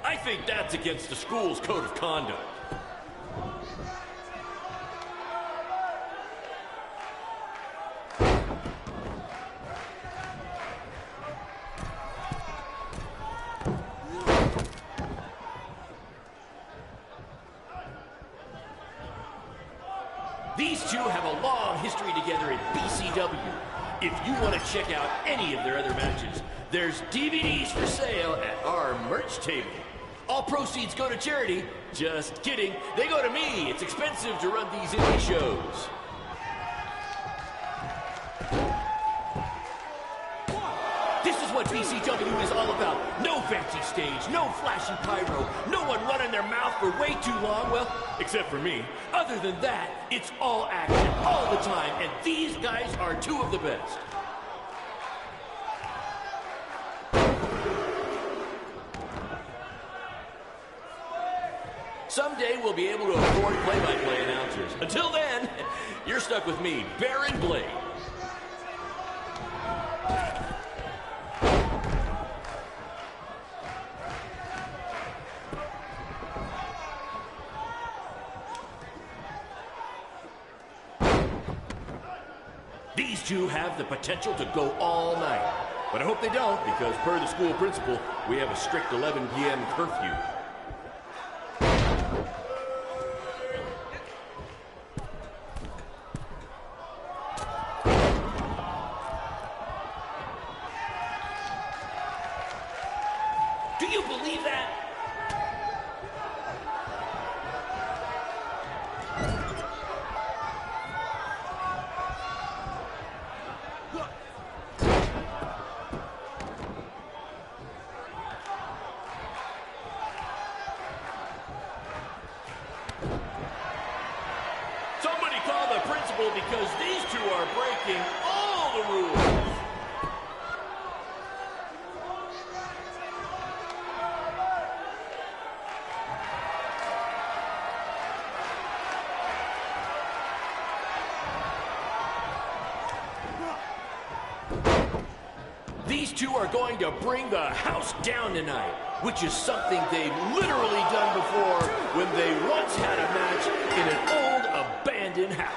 I think that's against the school's code of conduct. These two have a long history together in BCW. If you want to check out any of their other matches, there's DVDs for sale at our merch table. All proceeds go to charity. Just kidding. They go to me. It's expensive to run these indie shows. This is what BCW is all about. No fancy stage, no flashy pyro, no one running their mouth for way too long, well, except for me. Other than that, it's all action, all the time, and these guys are two of the best. Someday we'll be able to afford play-by-play announcers. Until then, you're stuck with me, Baron Blade. These two have the potential to go all night. But I hope they don't, because per the school principal, we have a strict 11 p.m. curfew. Do you believe that? Somebody call the principal because these two are breaking all the rules. These two are going to bring the house down tonight, which is something they've literally done before when they once had a match in an old abandoned house.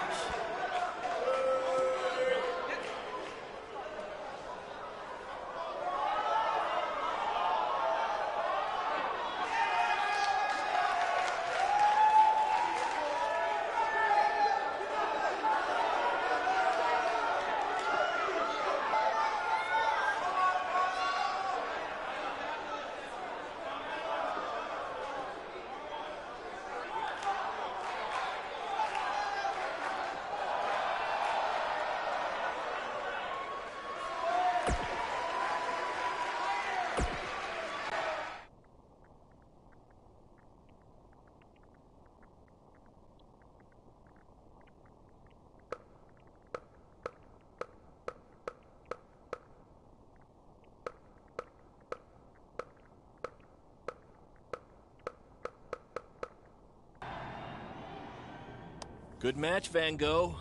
Good match, Van Gogh.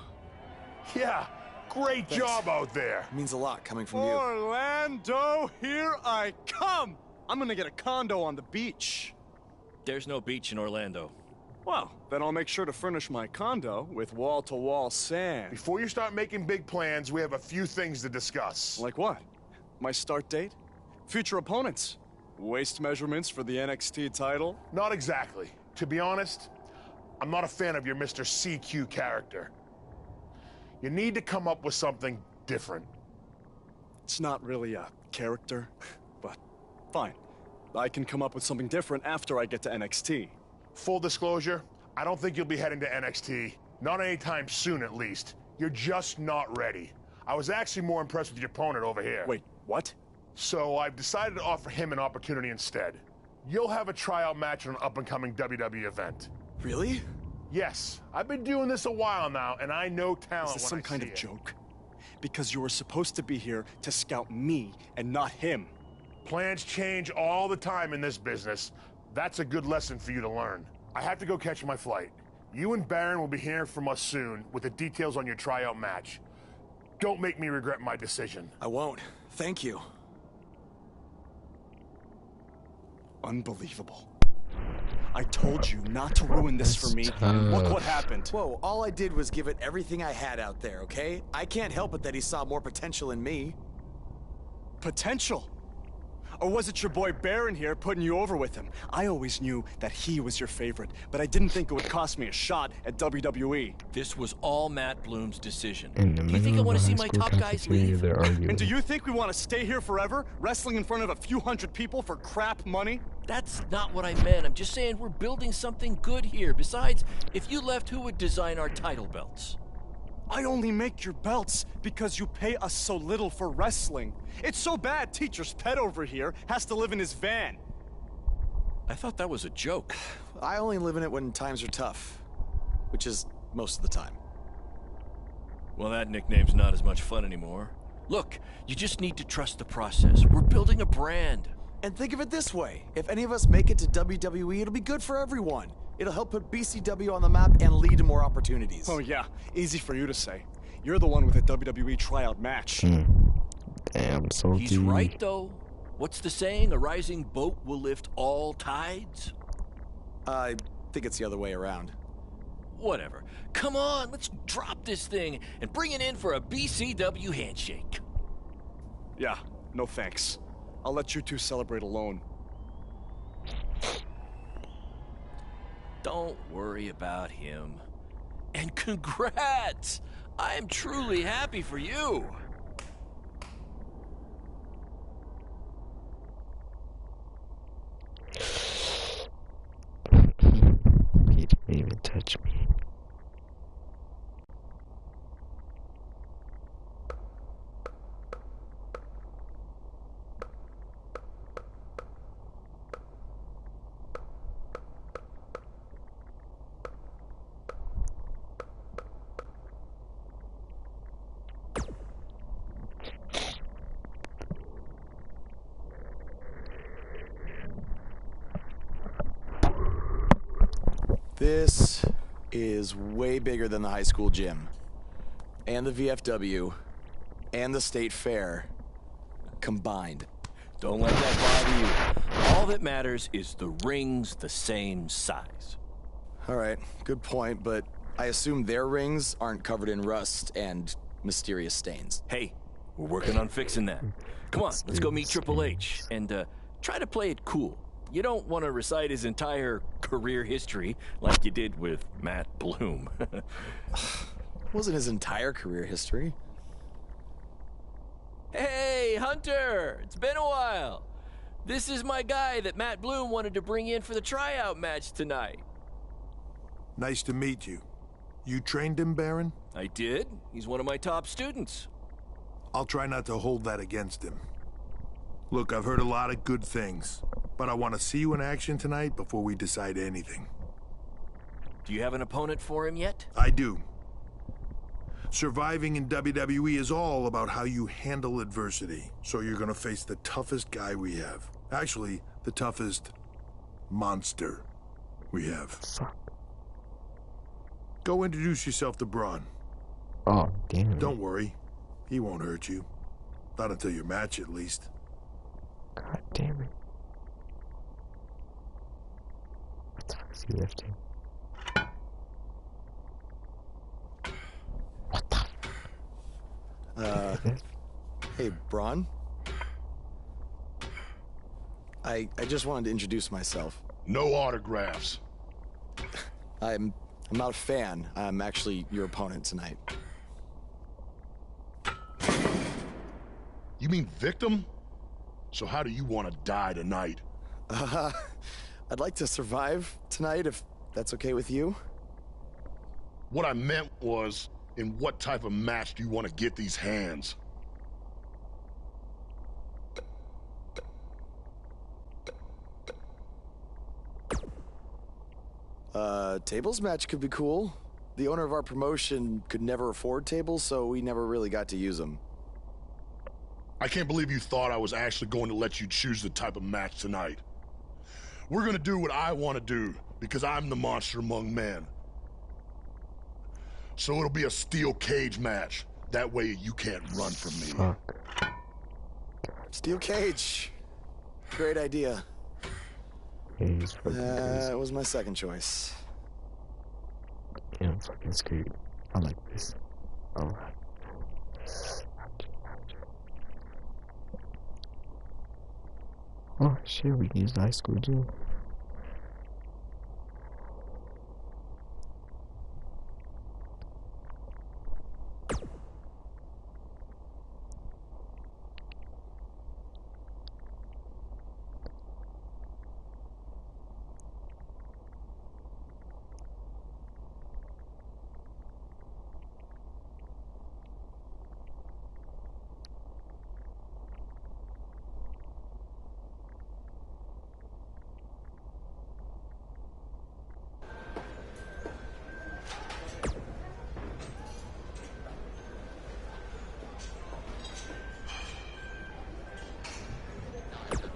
Yeah, great job out there. It means a lot coming from you. Orlando, here I come! I'm gonna get a condo on the beach. There's no beach in Orlando. Well, then I'll make sure to furnish my condo with wall-to-wall sand. Before you start making big plans, we have a few things to discuss. Like what? My start date? Future opponents? Waist measurements for the NXT title? Not exactly. To be honest, I'm not a fan of your Mr. CQ character. You need to come up with something different. It's not really a character, but fine. I can come up with something different after I get to NXT. Full disclosure, I don't think you'll be heading to NXT. Not anytime soon, at least. You're just not ready. I was actually more impressed with your opponent over here. Wait, what? So I've decided to offer him an opportunity instead. You'll have a tryout match on an up-and-coming WWE event. Really? Yes, I've been doing this a while now, and I know talent. Is this some kind of joke? Because you were supposed to be here to scout me and not him. Plans change all the time in this business. That's a good lesson for you to learn. I have to go catch my flight. You and Baron will be hearing from us soon with the details on your tryout match. Don't make me regret my decision. I won't. Thank you. Unbelievable. I told you not to ruin this for me, and look what happened. Whoa, all I did was give it everything I had out there, okay? I can't help it that he saw more potential in me. Potential? Or was it your boy Baron here putting you over with him? I always knew that he was your favorite, but I didn't think it would cost me a shot at WWE. This was all Matt Bloom's decision. In the Do you think I middle want of to a see high my school top guys cafeteria, leave? they're arguing. And do you think we want to stay here forever, wrestling in front of a few hundred people for crap money? That's not what I meant. I'm just saying we're building something good here. Besides, if you left, who would design our title belts? I only make your belts because you pay us so little for wrestling. It's so bad Teacher's pet over here has to live in his van. I thought that was a joke. I only live in it when times are tough, which is most of the time. Well, that nickname's not as much fun anymore. Look, you just need to trust the process. We're building a brand. And think of it this way, if any of us make it to WWE, it'll be good for everyone. It'll help put BCW on the map and lead to more opportunities. Oh yeah, easy for you to say. You're the one with a WWE tryout match. Damn, salty. He's right, though. What's the saying? A rising boat will lift all tides? I think it's the other way around. Whatever. Come on, let's drop this thing and bring it in for a BCW handshake. Yeah, no thanks. I'll let you two celebrate alone. Don't worry about him. And congrats! I am truly happy for you. He didn't even touch me. This is way bigger than the high school gym, and the VFW, and the state fair combined. Don't let that bother you. All that matters is the ring's the same size. All right, good point, but I assume their rings aren't covered in rust and mysterious stains. Hey, we're working on fixing that. Come on, let's go meet Triple H and try to play it cool. You don't want to recite his entire career history like you did with Matt Bloom. Wasn't his entire career history. Hey, Hunter! It's been a while. This is my guy that Matt Bloom wanted to bring in for the tryout match tonight. Nice to meet you. You trained him, Baron? I did. He's one of my top students. I'll try not to hold that against him. Look, I've heard a lot of good things, but I want to see you in action tonight before we decide anything. Do you have an opponent for him yet? I do. Surviving in WWE is all about how you handle adversity, so you're gonna face the toughest guy we have. Actually, the toughest monster we have. Fuck. Go introduce yourself to Braun. Oh, damn it. Don't worry, he won't hurt you. Not until your match, at least. God damn it. What the fuck is he lifting? What the? Hey, Braun? I just wanted to introduce myself. No autographs. I'm not a fan. I'm actually your opponent tonight. You mean victim? So how do you want to die tonight? I'd like to survive tonight if that's okay with you. What I meant was, in what type of match do you want to get these hands? Tables match could be cool. The owner of our promotion could never afford tables, so we never really got to use them. I can't believe you thought I was actually going to let you choose the type of match tonight. We're gonna do what I want to do, because I'm the monster among men. So it'll be a steel cage match. That way you can't run from me. Fuck. Steel cage. Great idea. Yeah, he's fucking crazy. That was my second choice. Yeah, I'm fucking screwed. I like this. Alright. Oh shit, we can use the high school gym.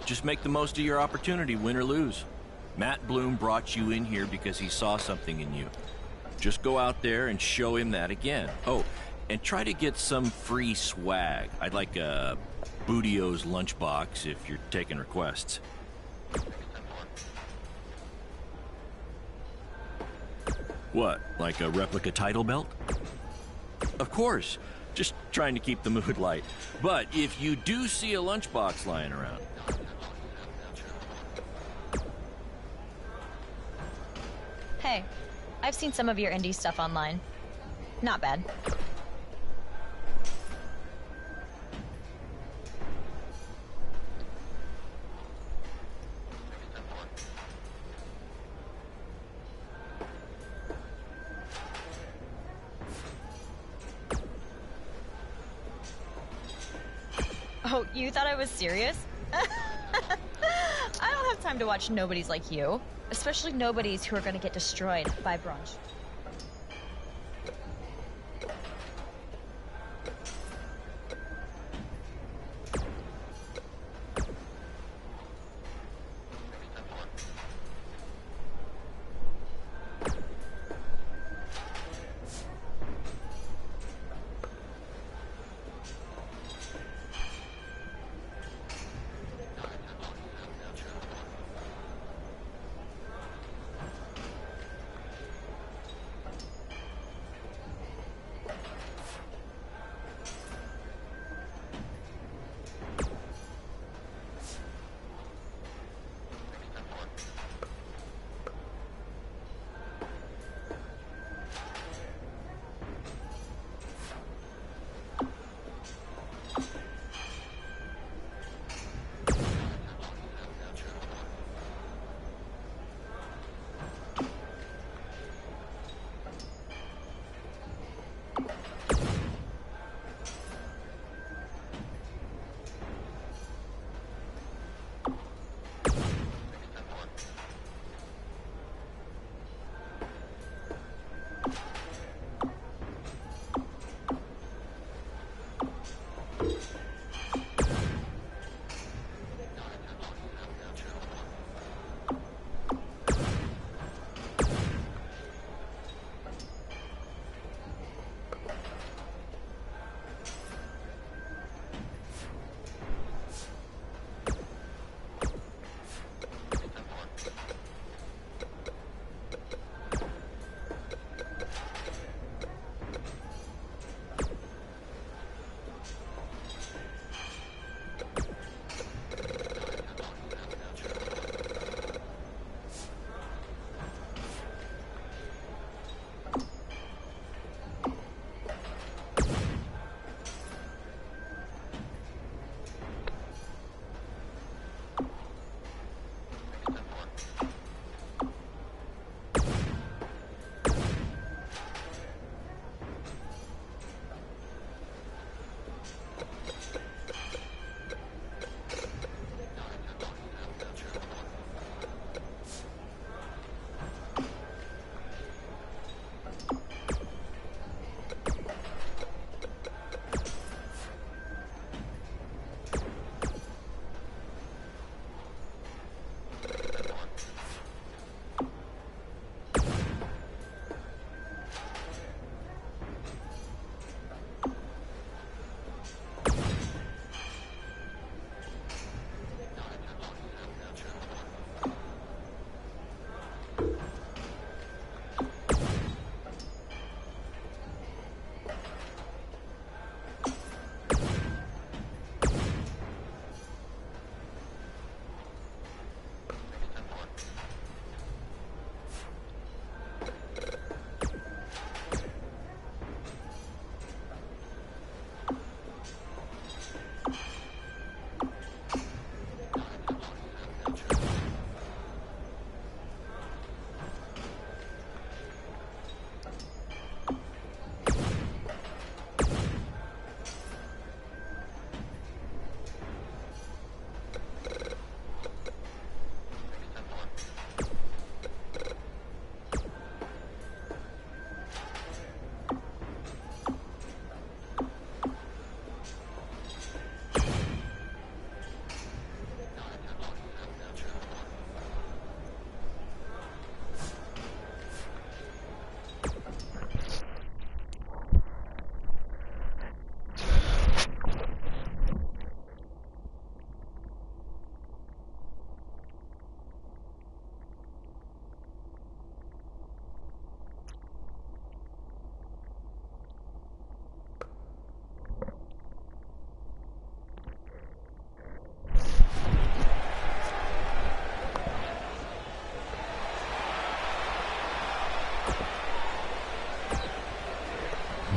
Just make the most of your opportunity, win or lose. Matt Bloom brought you in here because he saw something in you. Just go out there and show him that again. Oh, and try to get some free swag. I'd like a Bootio's lunchbox if you're taking requests. What, like a replica title belt? Of course, just trying to keep the mood light. But if you do see a lunchbox lying around, Hey, I've seen some of your indie stuff online. Not bad. Oh, you thought I was serious? I don't have time to watch nobodies like you. Especially nobodies who are going to get destroyed by brunch.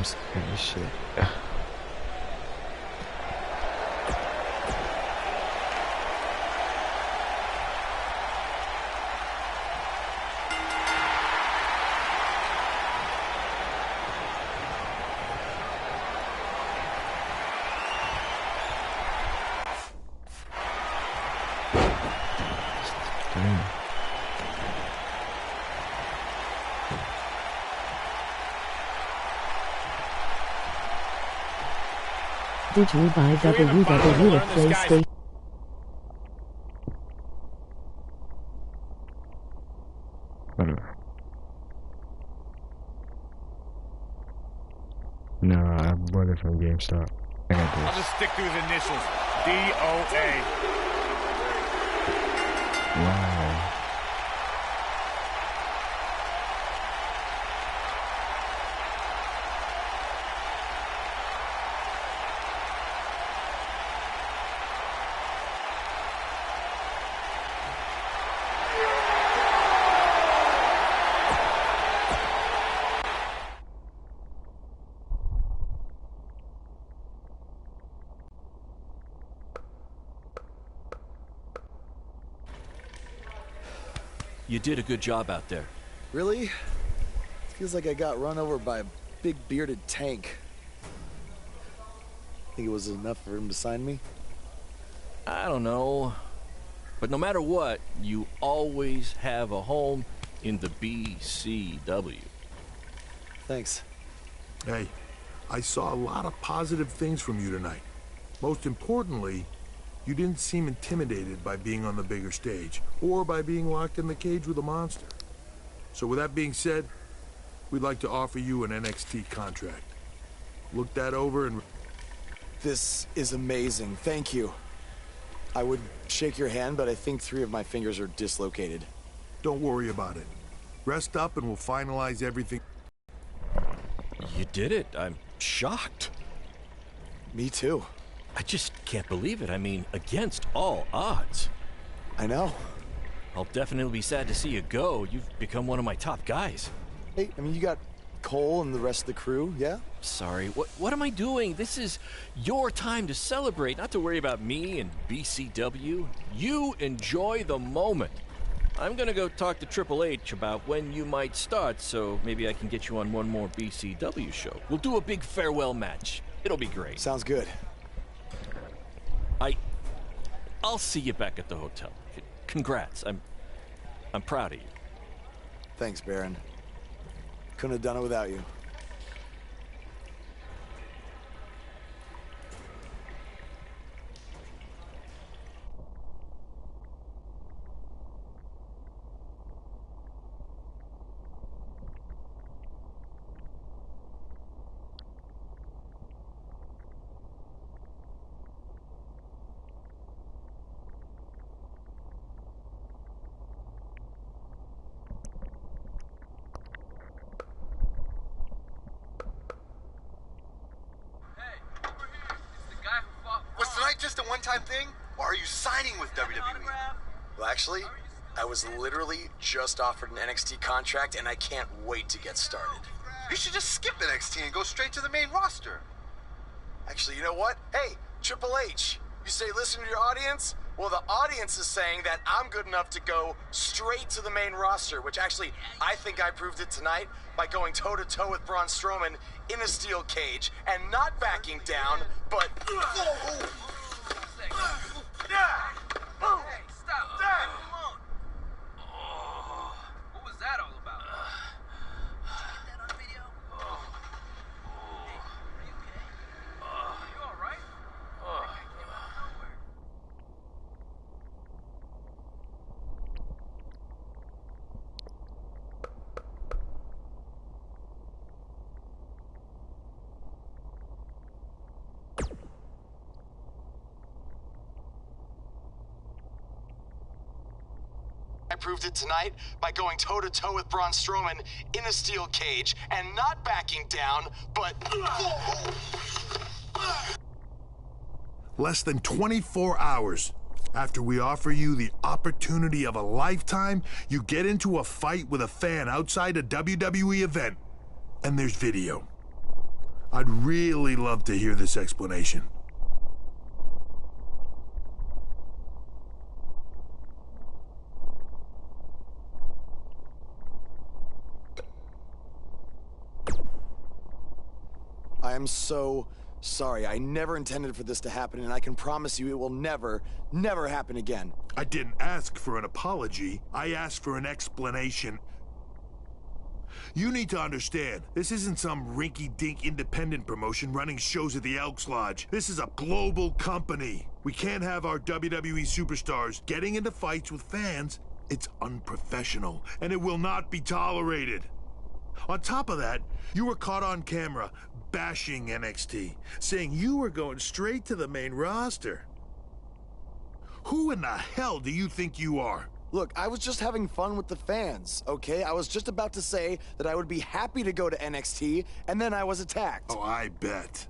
scared as shit. Did you buy WWE PlayStation? No, I bought it from GameStop. I got this. I'll just stick to his initials. DOA. Wow. You did a good job out there. Really? Feels like I got run over by a big bearded tank. Think it was enough for him to sign me? I don't know. But no matter what, you always have a home in the BCW. Thanks. Hey, I saw a lot of positive things from you tonight. Most importantly, you didn't seem intimidated by being on the bigger stage, or by being locked in the cage with a monster. So with that being said, we'd like to offer you an NXT contract. Look that over and... This is amazing. Thank you. I would shake your hand, but I think 3 of my fingers are dislocated. Don't worry about it. Rest up and we'll finalize everything. You did it. I'm shocked. Me too. I just can't believe it. I mean, against all odds. I know. I'll definitely be sad to see you go. You've become one of my top guys. Hey, I mean, you got Cole and the rest of the crew, yeah? Sorry, what am I doing? This is your time to celebrate, not to worry about me and BCW. You enjoy the moment. I'm gonna go talk to Triple H about when you might start, so maybe I can get you on one more BCW show. We'll do a big farewell match. It'll be great. Sounds good. I'll see you back at the hotel. Congrats. I'm proud of you. Thanks, Baron. Couldn't have done it without you. Just a one-time thing? Or are you signing with WWE? Well, actually, I was literally just offered an NXT contract, and I can't wait to get started. You should just skip NXT and go straight to the main roster. Actually, you know what? Hey, Triple H, you say listen to your audience? Well, the audience is saying that I'm good enough to go straight to the main roster, which actually, I think I proved it tonight by going toe-to-toe with Braun Strowman in a steel cage and not backing down, but... Hey, stop! Leave him alone! What was that all about? Did you get that on video? Hey, are you okay? Are you alright? That guy came out of nowhere. I proved it tonight by going toe-to-toe with Braun Strowman in a steel cage and not backing down, but... Less than 24 hours after we offer you the opportunity of a lifetime, you get into a fight with a fan outside a WWE event, and there's video. I'd really love to hear this explanation. I am so sorry. I never intended for this to happen, and I can promise you it will never, never happen again. I didn't ask for an apology. I asked for an explanation. You need to understand, this isn't some rinky-dink independent promotion running shows at the Elks Lodge. This is a global company. We can't have our WWE superstars getting into fights with fans. It's unprofessional, and it will not be tolerated. On top of that, you were caught on camera bashing NXT, saying you were going straight to the main roster. Who in the hell do you think you are? Look, I was just having fun with the fans, okay? I was just about to say that I would be happy to go to NXT, and then I was attacked. Oh, I bet.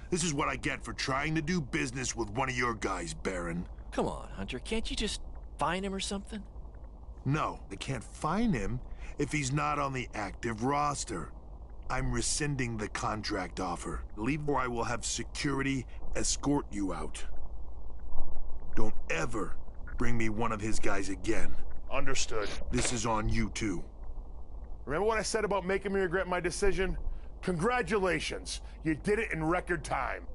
This is what I get for trying to do business with one of your guys, Baron. Come on, Hunter, can't you just find him or something? No, I can't find him if he's not on the active roster. I'm rescinding the contract offer. Leave or I will have security escort you out. Don't ever bring me one of his guys again. Understood. This is on you too. Remember what I said about making me regret my decision? Congratulations. You did it in record time.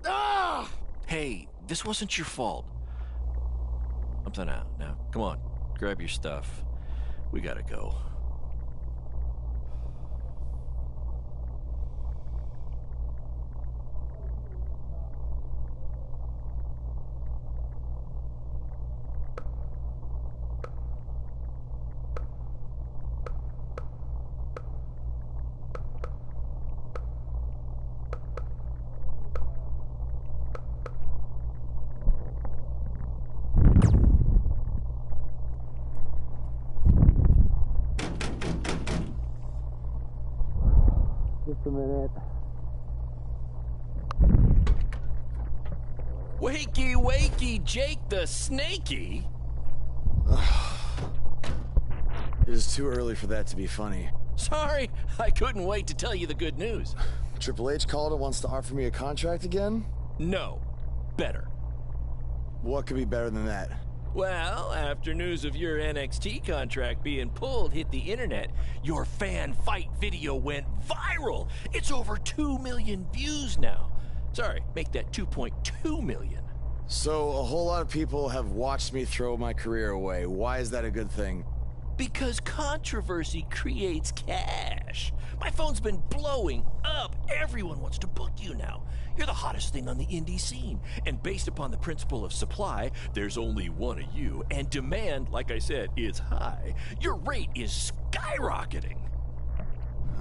Ah! Hey, this wasn't your fault. Something out. Now, come on. Grab your stuff. We gotta go. Just a minute. Wakey, wakey, Jake the Snakey. It is too early for that to be funny. Sorry, I couldn't wait to tell you the good news. Triple H called and wants to offer me a contract again? No, better. What could be better than that? Well, after news of your NXT contract being pulled hit the internet, your fan fight video went viral. It's over 2 million views now. Sorry, make that 2.2 million. So a whole lot of people have watched me throw my career away. Why is that a good thing? Because controversy creates cash. My phone's been blowing up. Everyone wants to book you now. You're the hottest thing on the indie scene. And based upon the principle of supply, there's only one of you. And demand, like I said, is high. Your rate is skyrocketing.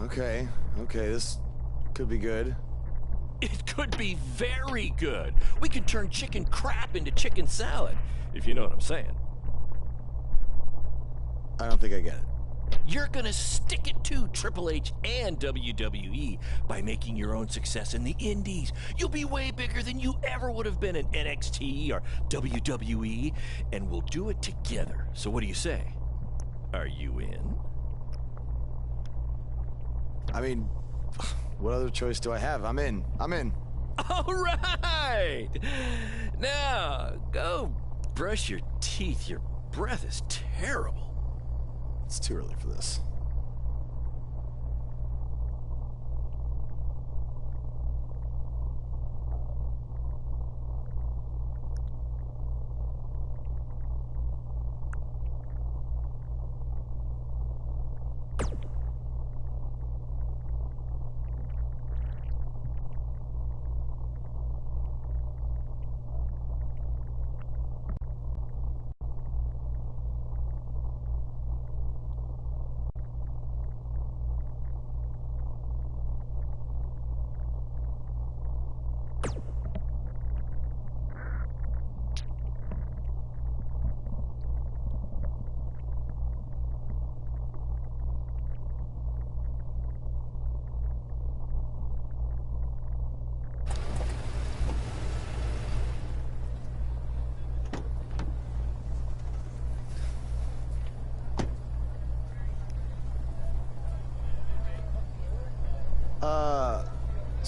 Okay, this could be good. It could be very good. We can turn chicken crap into chicken salad, if you know what I'm saying. I don't think I get it. You're gonna stick it to Triple H and WWE by making your own success in the indies. You'll be way bigger than you ever would have been in NXT or WWE, and we'll do it together. So what do you say? Are you in? I mean, what other choice do I have? I'm in. All right! Now, go brush your teeth. Your breath is terrible. It's too early for this.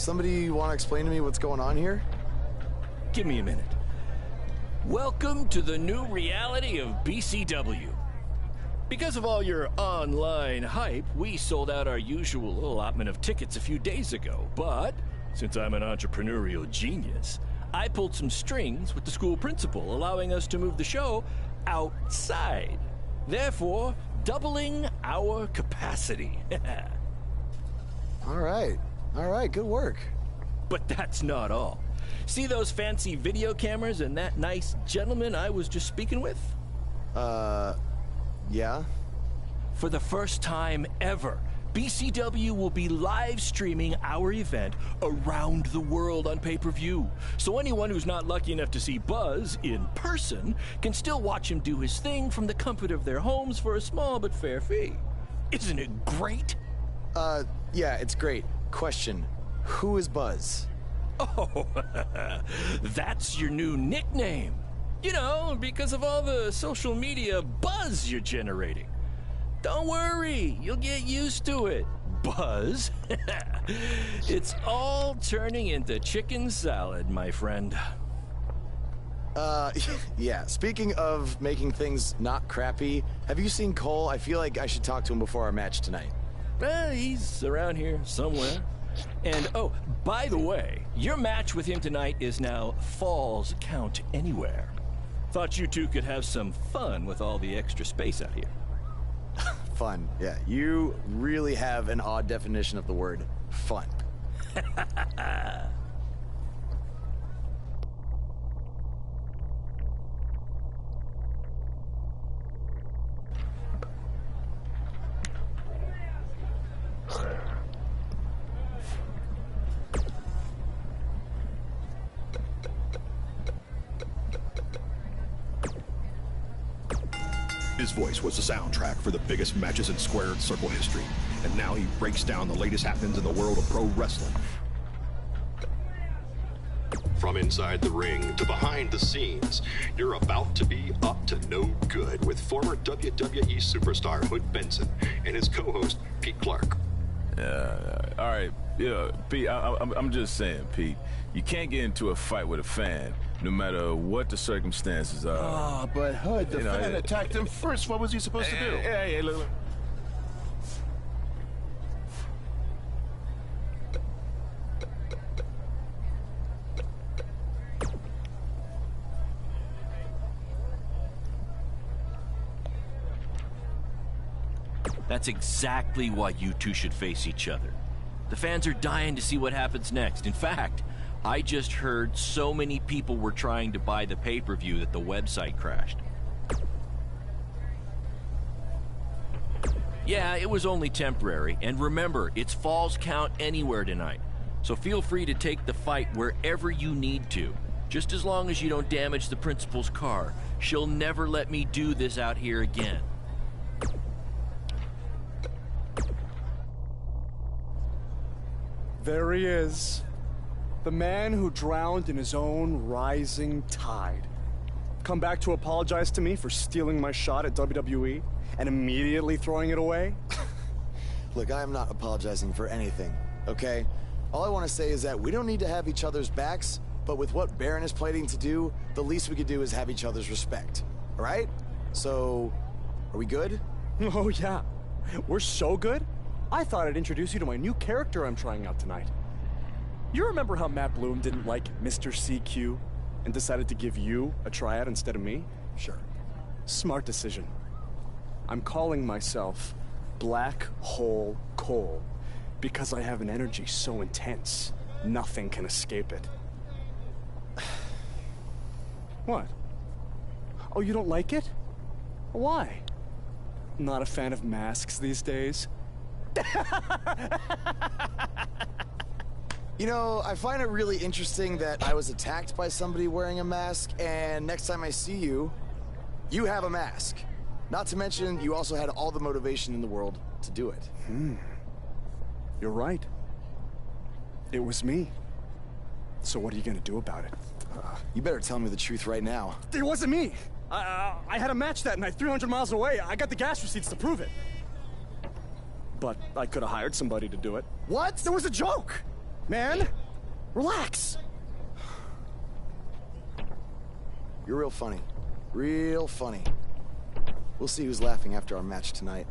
somebody want to explain to me what's going on here? Give me a minute. Welcome to the new reality of BCW. Because of all your online hype, we sold out our usual allotment of tickets a few days ago. But since I'm an entrepreneurial genius, I pulled some strings with the school principal, allowing us to move the show outside, therefore doubling our capacity. All right, good work. But that's not all. See those fancy video cameras and that nice gentleman I was just speaking with? Yeah? For the first time ever, BCW will be live streaming our event around the world on pay-per-view. So anyone who's not lucky enough to see Buzz in person can still watch him do his thing from the comfort of their homes for a small but fair fee. Isn't it great? Yeah, it's great. Question, who is Buzz? Oh, that's your new nickname. You know, because of all the social media buzz you're generating. Don't worry, you'll get used to it. Buzz. It's all turning into chicken salad, my friend. Yeah, speaking of making things not crappy, have you seen Cole? I feel like I should talk to him before our match tonight. He's around here somewhere. And, oh, by the way, your match with him tonight is now Falls Count Anywhere. Thought you two could have some fun with all the extra space out here. Fun, yeah. You really have an odd definition of the word fun. His voice was the soundtrack for the biggest matches in squared circle history, and now he breaks down the latest happenings in the world of pro wrestling. From inside the ring to behind the scenes, you're about to be up to no good with former WWE superstar Hood Benson and his co-host Pete Clark. All right, yeah, Pete, I'm just saying, Pete, you can't get into a fight with a fan, no matter what the circumstances are. Oh, but Hood, the fan attacked him first. What was he supposed to do? Hey, look. That's exactly why you two should face each other. The fans are dying to see what happens next. In fact, I just heard so many people were trying to buy the pay-per-view that the website crashed. Yeah, it was only temporary. And remember, it's Falls Count Anywhere tonight. So feel free to take the fight wherever you need to. Just as long as you don't damage the principal's car. She'll never let me do this out here again. There he is. The man who drowned in his own rising tide. Come back to apologize to me for stealing my shot at WWE and immediately throwing it away? Look, I am not apologizing for anything, okay? All I want to say is that we don't need to have each other's backs, but with what Baron is planning to do, the least we could do is have each other's respect, all right? So, are we good? Oh, yeah. We're so good? I thought I'd introduce you to my new character I'm trying out tonight. You remember how Matt Bloom didn't like Mr. CQ and decided to give you a tryout instead of me? Sure. Smart decision. I'm calling myself Black Hole Cole because I have an energy so intense, nothing can escape it. What? Oh, you don't like it? Why? Not a fan of masks these days? You know, I find it really interesting that I was attacked by somebody wearing a mask, and next time I see you, you have a mask. Not to mention, you also had all the motivation in the world to do it. You're right. It was me. So what are you gonna do about it? You better tell me the truth right now. It wasn't me! I had a match that night 300 miles away. I got the gas receipts to prove it. But I could have hired somebody to do it. What? It was a joke! man. Relax. You're real funny. Real funny. We'll see who's laughing after our match tonight.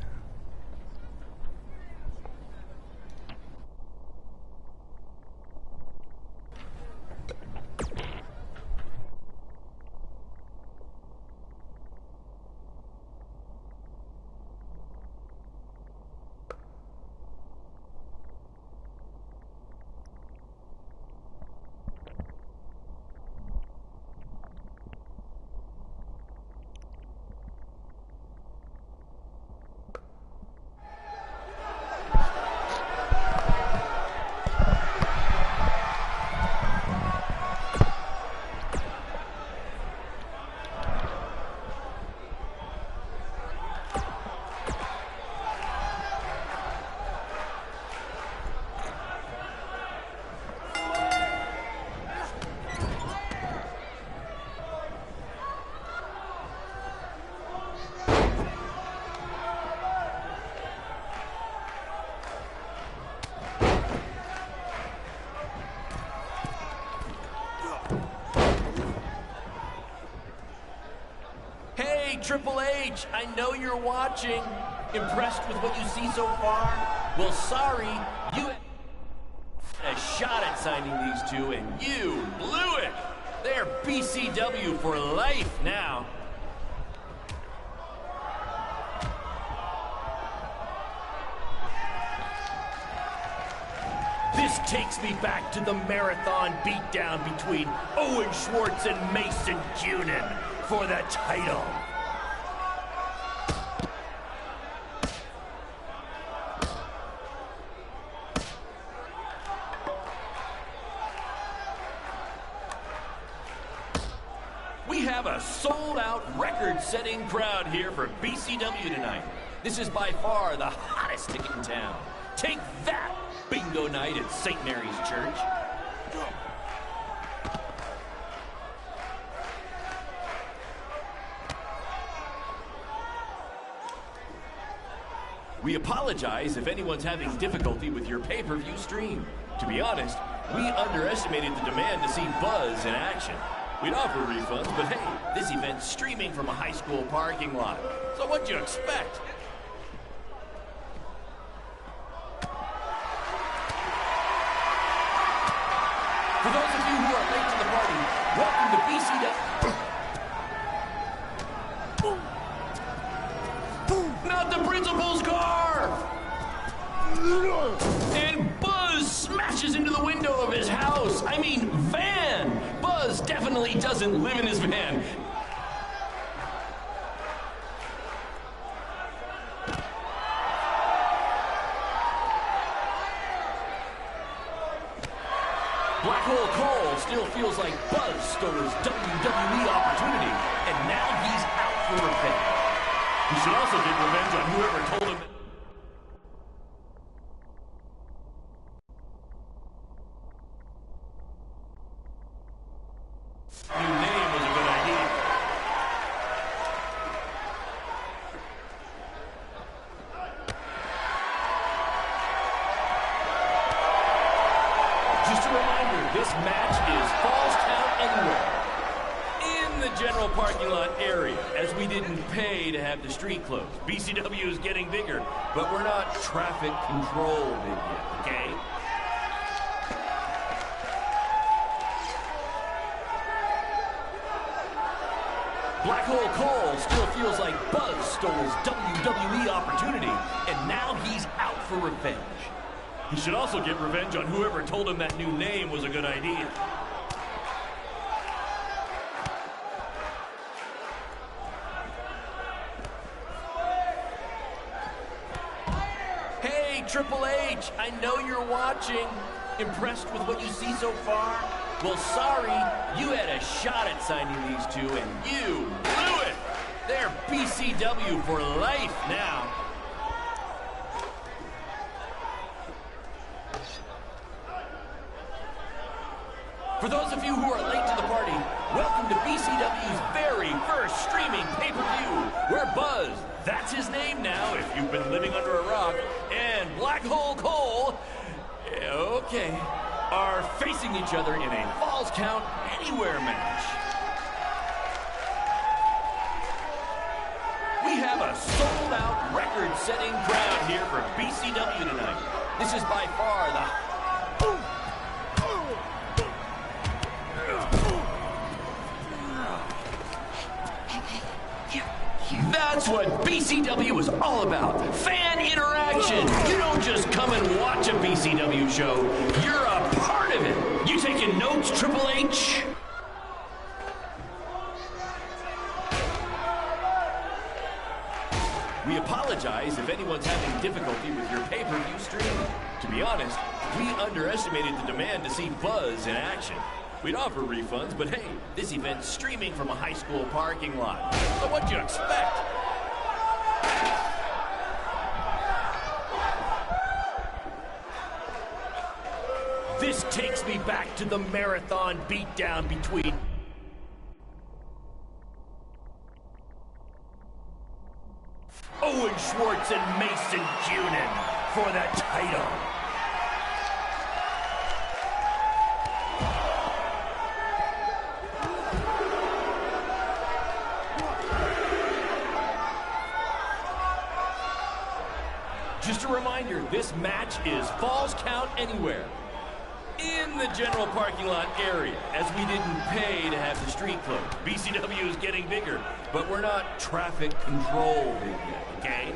Triple H, I know you're watching. Impressed with what you see so far? Well, sorry, you had a shot at signing these two, and you blew it. They're BCW for life now. This takes me back to the marathon beatdown between Owen Schwartz and Mason Cunin for the title. We have a sold-out, record-setting crowd here for BCW tonight. This is by far the hottest ticket in town. Take that, bingo night at St. Mary's Church. We apologize if anyone's having difficulty with your pay-per-view stream. To be honest, we underestimated the demand to see Buzz in action. We'd offer refunds, but hey, this event's streaming from a high school parking lot. So what'd you expect? For those of you who are late to the party, welcome to BCW. Not the principal's car! And Buzz smashes into the window of his house. I mean, van! Buzz definitely doesn't live in his van. Black Hole Cole still feels like Buzz stole his WWE opportunity, and now he's out for revenge. He should also get revenge on whoever told him that new name was a good idea. Just a reminder, this match is Falls Count Anywhere in the general parking lot area, as we didn't pay to have the street closed. BCW is getting bigger, but we're not traffic control big yet, okay? Black Hole Cole still feels like Buzz stole his WWE opportunity, and now he's out for revenge. He should also get revenge on whoever told him that new name was a good idea. Hey, Triple H, I know you're watching. Impressed with what you see so far? Well, sorry, you had a shot at signing these two, and you blew it. They're BCW for life now. For those of you who are late to the party, welcome to BCW's very first streaming pay-per-view, where Buzz, that's his name now if you've been living under a rock, and Black Hole Cole, okay, are facing each other in a Falls Count Anywhere match. We have a sold-out, record-setting crowd here for BCW tonight. This is by far the... That's what BCW is all about. Fan interaction. You don't just come and watch a BCW show. You're a part of it. You taking notes, Triple H? We apologize if anyone's having difficulty with your pay-per-view stream. To be honest, we underestimated the demand to see Buzz in action. We'd offer refunds, but hey, this event's streaming from a high school parking lot. So what'd you expect? This takes me back to the marathon beatdown between Owen Schwartz and Mason Cunin for the title. Just a reminder, this match is Falls Count Anywhere in the general parking lot area, as we didn't pay to have the street closed. BCW is getting bigger, but we're not traffic controlled yet, okay?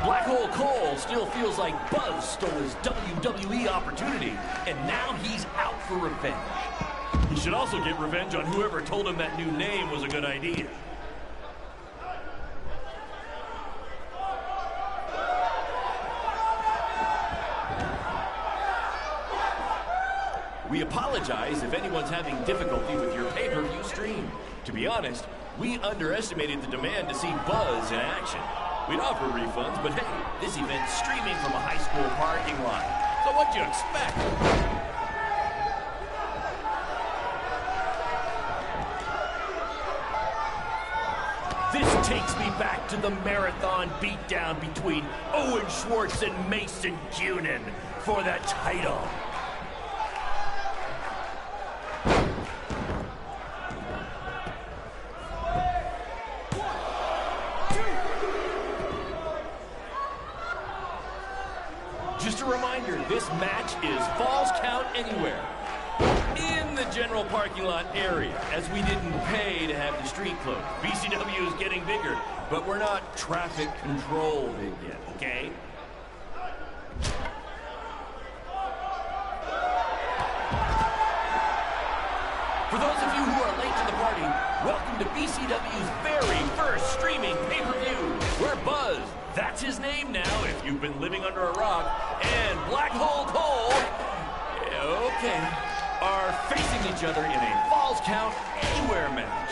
Black Hole Cole still feels like Buzz stole his WWE opportunity, and now he's out for revenge. He should also get revenge on whoever told him that new name was a good idea. We apologize if anyone's having difficulty with your pay-per-view stream. To be honest, we underestimated the demand to see Buzz in action. We'd offer refunds, but hey, this event's streaming from a high school parking lot. So what'd you expect? This takes me back to the marathon beatdown between Owen Schwartz and Mason Cunin for the title. Just a reminder, this match is Falls Count Anywhere in the general parking lot area, as we didn't pay to have the street closed. BCW is getting bigger, but we're not traffic controlled yet, okay? For those of you who are late to the party, welcome to BCW's very first streaming pay-per-view, where Buzz, that's his name now if you've been living under a rock, and Black Hole Cole, okay, are facing each other in a Falls Count Anywhere match.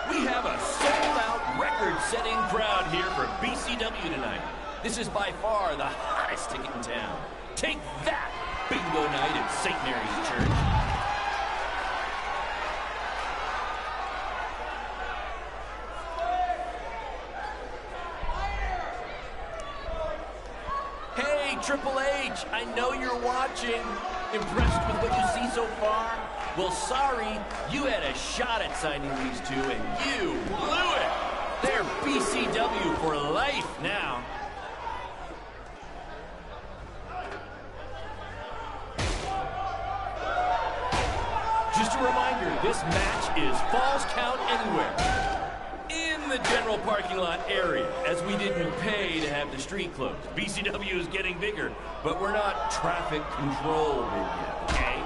We have a sold-out, record-setting crowd here for BCW tonight. This is by far the hottest ticket in town. Take that, bingo night at St. Mary's Church. Triple H, I know you're watching. Impressed with what you see so far? Well, sorry, you had a shot at signing these two, and you blew it. They're BCW for life now. Just a reminder, this match is Falls Count Anywhere in the general parking lot area, as we didn't pay to have the street closed. BCW is getting bigger, but we're not traffic controlled yet, okay?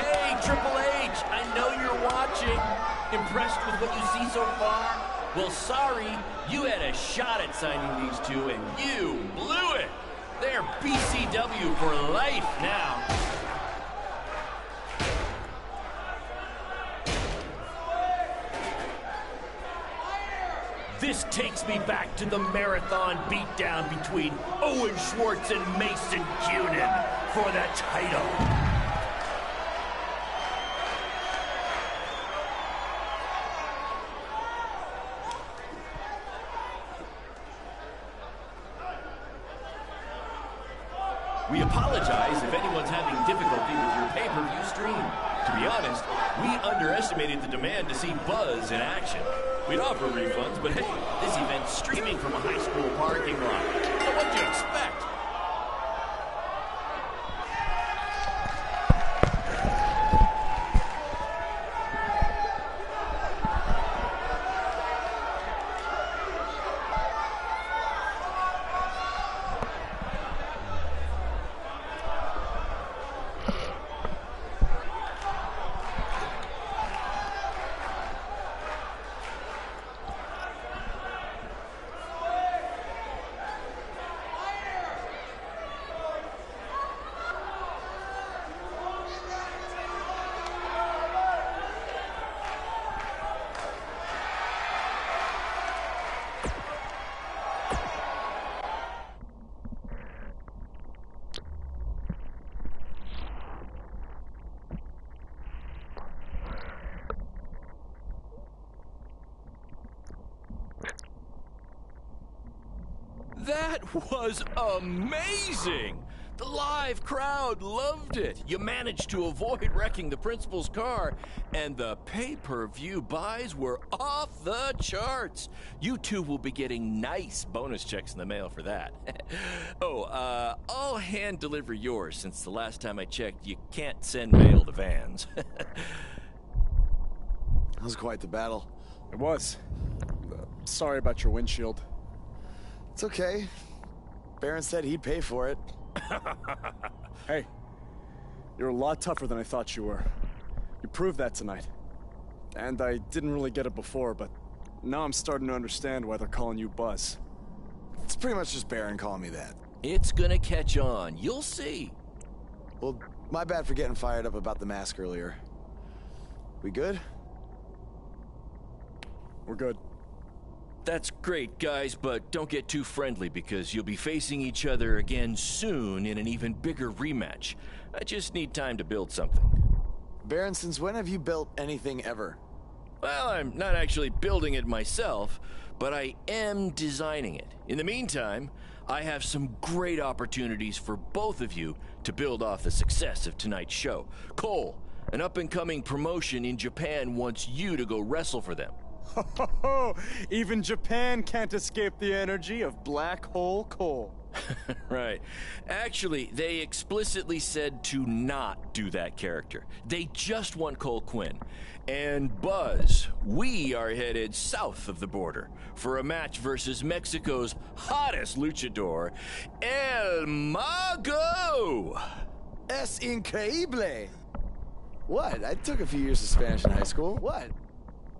Hey, Triple H, I know you're watching. Impressed with what you see so far? Well, sorry, you had a shot at signing these two, and you blew it. They're BCW for life now. This takes me back to the marathon beatdown between Owen Schwartz and Mason Cunin for the title. We apologize if anyone's having difficulty with your pay-per-view stream. To be honest, we underestimated the demand to see Buzz in action. We'd offer refunds, but hey, this event's streaming from a high school parking lot. So what'd you expect? That was amazing! The live crowd loved it. You managed to avoid wrecking the principal's car, and the pay-per-view buys were off the charts. You two will be getting nice bonus checks in the mail for that. I'll hand deliver yours since the last time I checked, you can't send mail to vans. That was quite the battle. It was. Sorry about your windshield. It's okay. Baron said he'd pay for it. Hey, you're a lot tougher than I thought you were. You proved that tonight. And I didn't really get it before, but now I'm starting to understand why they're calling you Buzz. It's pretty much just Baron calling me that. It's gonna catch on. You'll see. Well, my bad for getting fired up about the mask earlier. We good? We're good. That's great, guys, but don't get too friendly because you'll be facing each other again soon in an even bigger rematch. I just need time to build something. Baron, since when have you built anything ever? Well, I'm not actually building it myself, but I am designing it. In the meantime, I have some great opportunities for both of you to build off the success of tonight's show. Cole, an up-and-coming promotion in Japan wants you to go wrestle for them. Even Japan can't escape the energy of Black Hole Cole. Right. Actually, they explicitly said to not do that character. They just want Cole Quinn. And Buzz, we are headed south of the border for a match versus Mexico's hottest luchador, El Mago! Es increíble! What? I took a few years of Spanish in high school. What?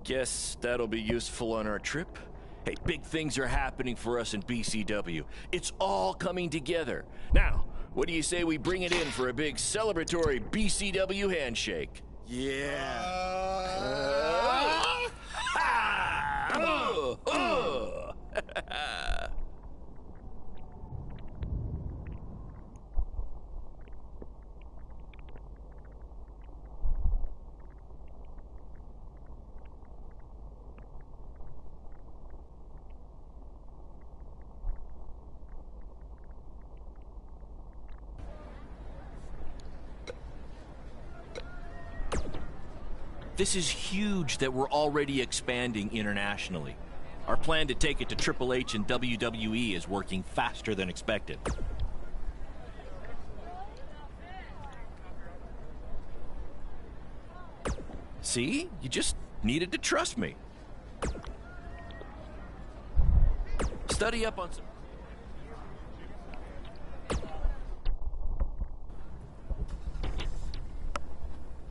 Guess that'll be useful on our trip. Hey, big things are happening for us in BCW. It's all coming together. Now, what do you say we bring it in for a big celebratory BCW handshake? Yeah. This is huge that we're already expanding internationally. Our plan to take it to Triple H and WWE is working faster than expected. See? You just needed to trust me. Study up on some...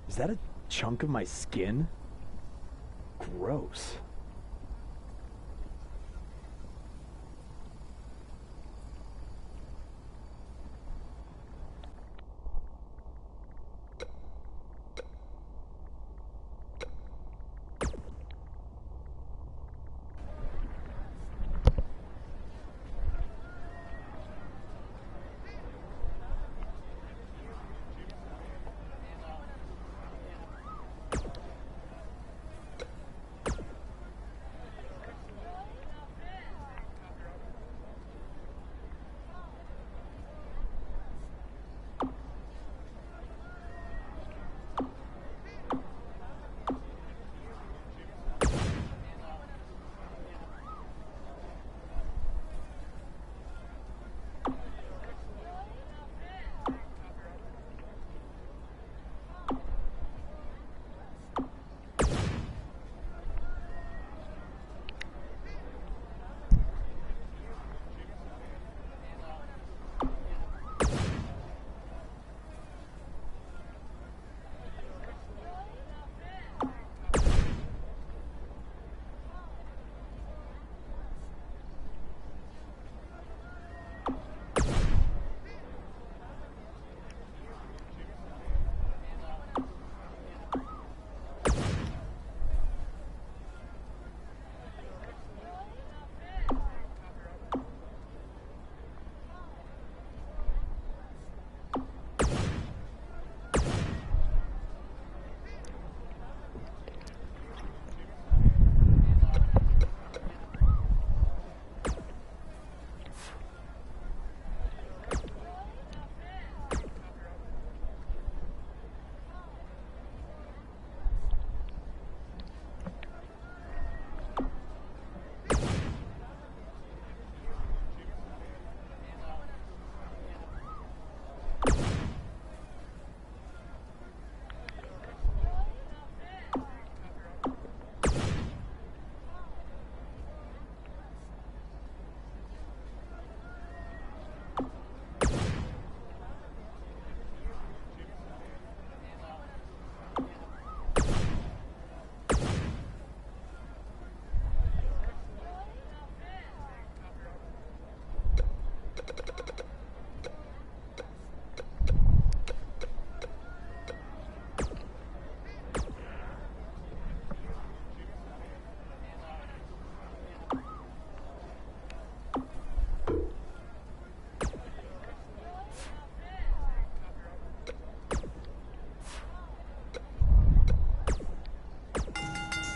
Is that a chunk of my skin? Gross.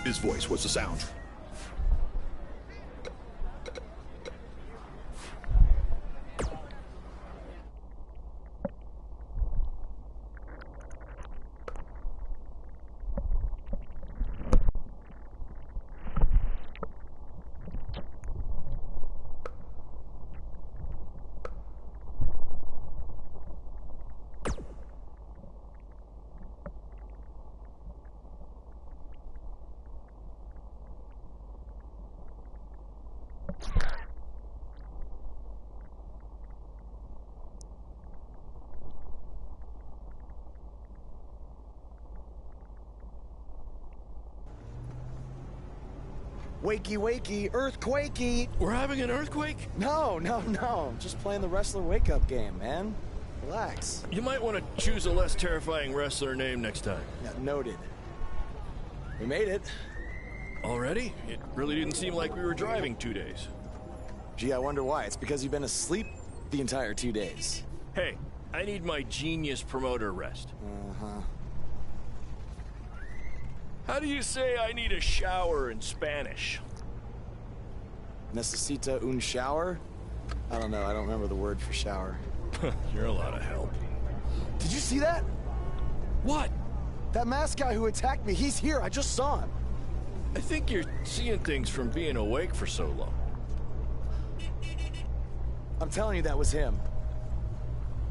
His voice was the sound. Wakey, wakey, earthquakey. We're having an earthquake? No. Just playing the wrestler wake-up game, man. Relax. You might want to choose a less terrifying wrestler name next time. Yeah, noted. We made it. Already? It really didn't seem like we were driving 2 days. Gee, I wonder why. It's because you've been asleep the entire 2 days. Hey, I need my genius promoter rest. Uh-huh. How do you say I need a shower in Spanish? Necesita un shower? I don't know. I don't remember the word for shower. You're a lot of help. Did you see that? What? That masked guy who attacked me, he's here. I just saw him. I think you're seeing things from being awake for so long. I'm telling you, that was him.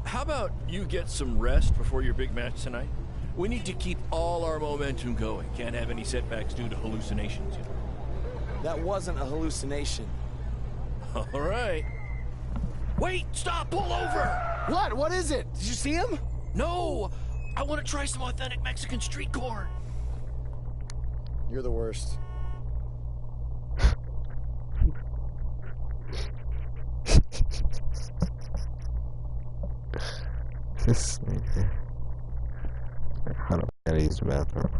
How about you get some rest before your big match tonight? We need to keep all our momentum going. Can't have any setbacks due to hallucinations, you know. That wasn't a hallucination. All right. Wait, stop, pull over! What? What is it? Did you see him? No! I want to try some authentic Mexican street corn. You're the worst. This nigga. How do I use the bathroom?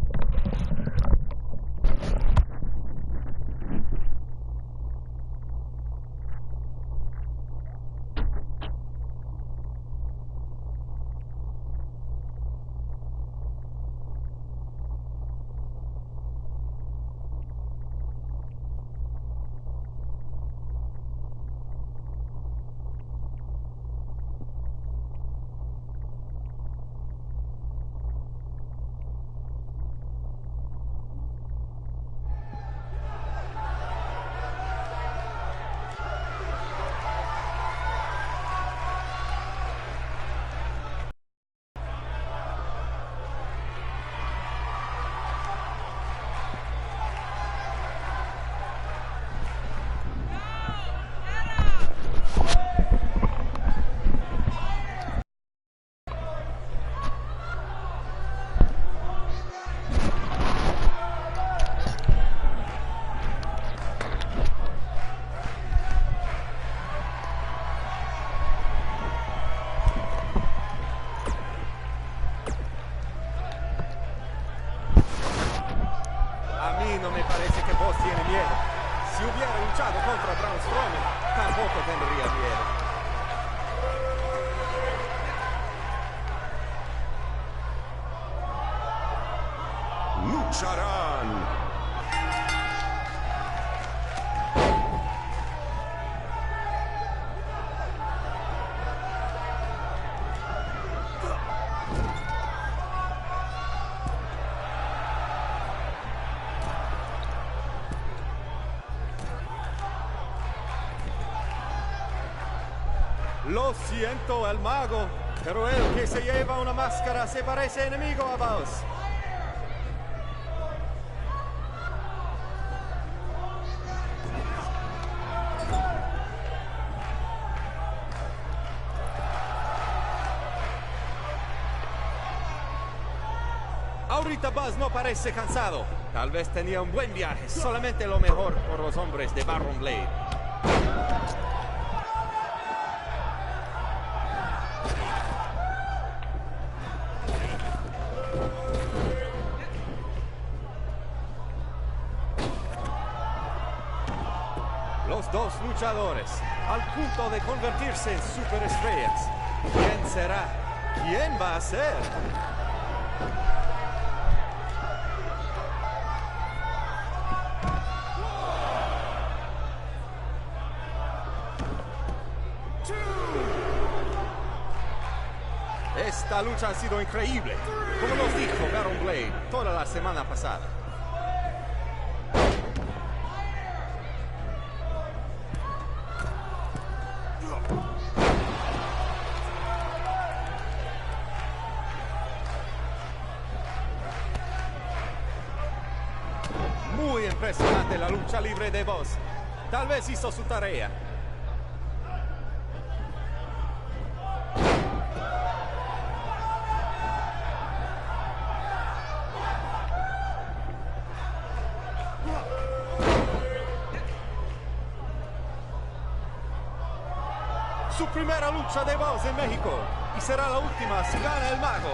Lucharán. Lo siento, el mago, pero el que se lleva una máscara se parece enemigo a vos. Ahorita Buzz no parece cansado. Tal vez tenía un buen viaje. Solamente lo mejor por los hombres de Baron Blade. Los dos luchadores, al punto de convertirse en superestrellas. ¿Quién será? ¿Quién va a ser? Esta lucha ha sido increíble, como nos dijo Baron Blade toda la semana pasada. Muy impresionante la lucha libre de Boss. Tal vez hizo su tarea. Su primera lucha de Boss en México. Y será la última si gana el mago.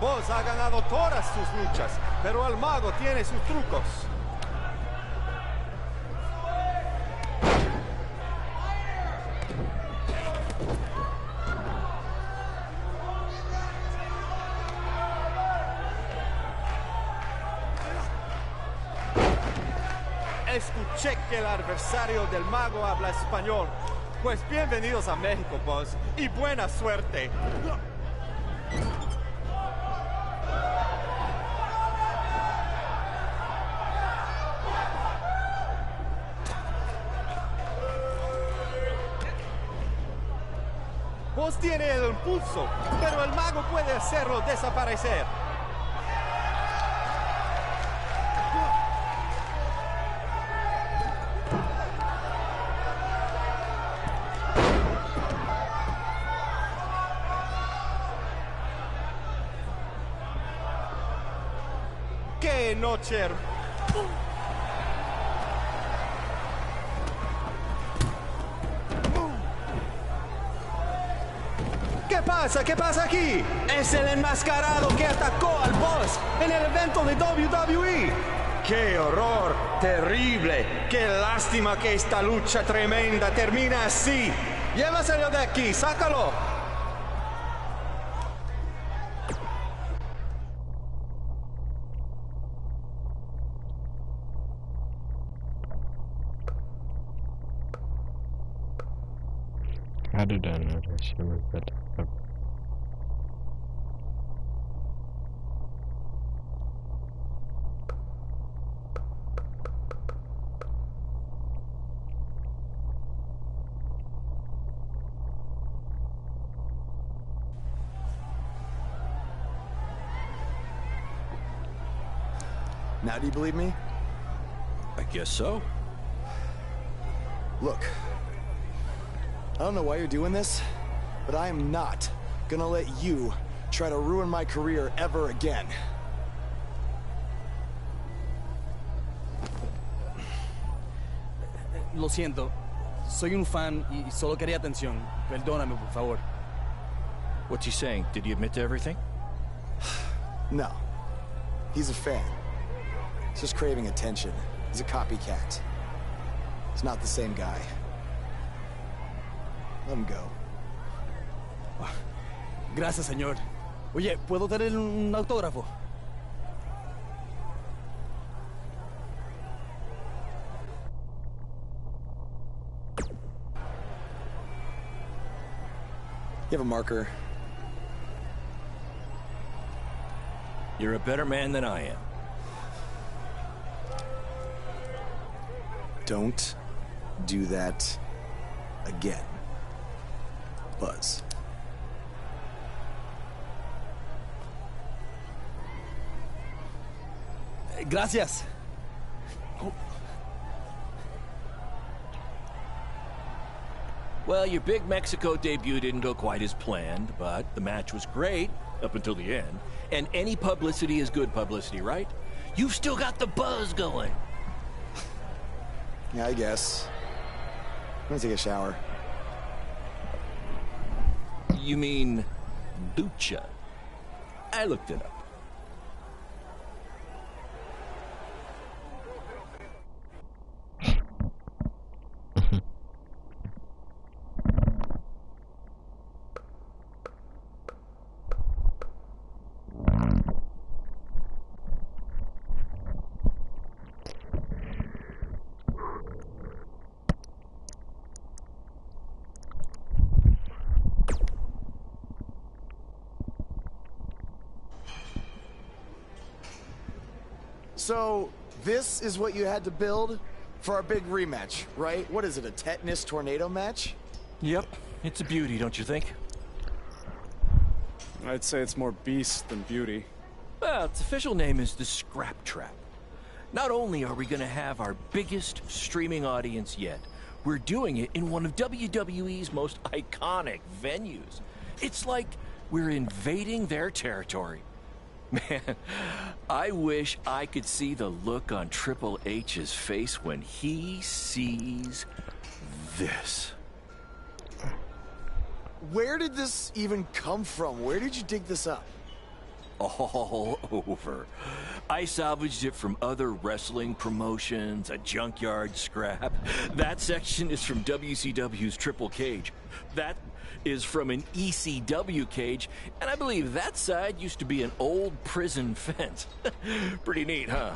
Boss ha ganado todas sus luchas, pero el mago tiene sus trucos. Escuché que el adversario del mago habla español. Pues bienvenidos a México, Boss, y buena suerte. Boss tiene el impulso, pero el mago puede hacerlo desaparecer. ¡Qué noche! ¿Qué pasa? ¿Qué pasa aquí? Es el enmascarado que atacó al Boss en el evento de WWE. ¡Qué horror! ¡Terrible! ¡Qué lástima que esta lucha tremenda termina así! ¡Llévaselo de aquí! ¡Sácalo! How did I know that she was better? Now do you believe me? I guess so. Look, I don't know why you're doing this, but I am not gonna let you try to ruin my career ever again. Lo siento. Soy un fan y solo quería atención. Perdóname, por favor. What's he saying? Did he admit to everything? No. He's a fan. He's just craving attention. He's a copycat. He's not the same guy. Let him go. Gracias, señor. Oye, ¿puedo tener un autógrafo? You have a marker? You're a better man than I am. Don't do that again, Buzz. Gracias. Well, your big Mexico debut didn't go quite as planned, but the match was great up until the end. And any publicity is good publicity, right? You've still got the buzz going. Yeah, I guess. I'm gonna take a shower. You mean lucha? I looked it up. So, this is what you had to build for our big rematch, right? What is it, a tetanus tornado match? Yep. It's a beauty, don't you think? I'd say it's more beast than beauty. Well, its official name is the Scrap Trap. Not only are we going to have our biggest streaming audience yet, we're doing it in one of WWE's most iconic venues. It's like we're invading their territory. Man, I wish I could see the look on Triple H's face when he sees this. Where did this even come from? Where did you dig this up? All over. I salvaged it from other wrestling promotions, a junkyard scrap. That section is from WCW's Triple Cage. That is from an ECW cage, and I believe that side used to be an old prison fence. Pretty neat, huh?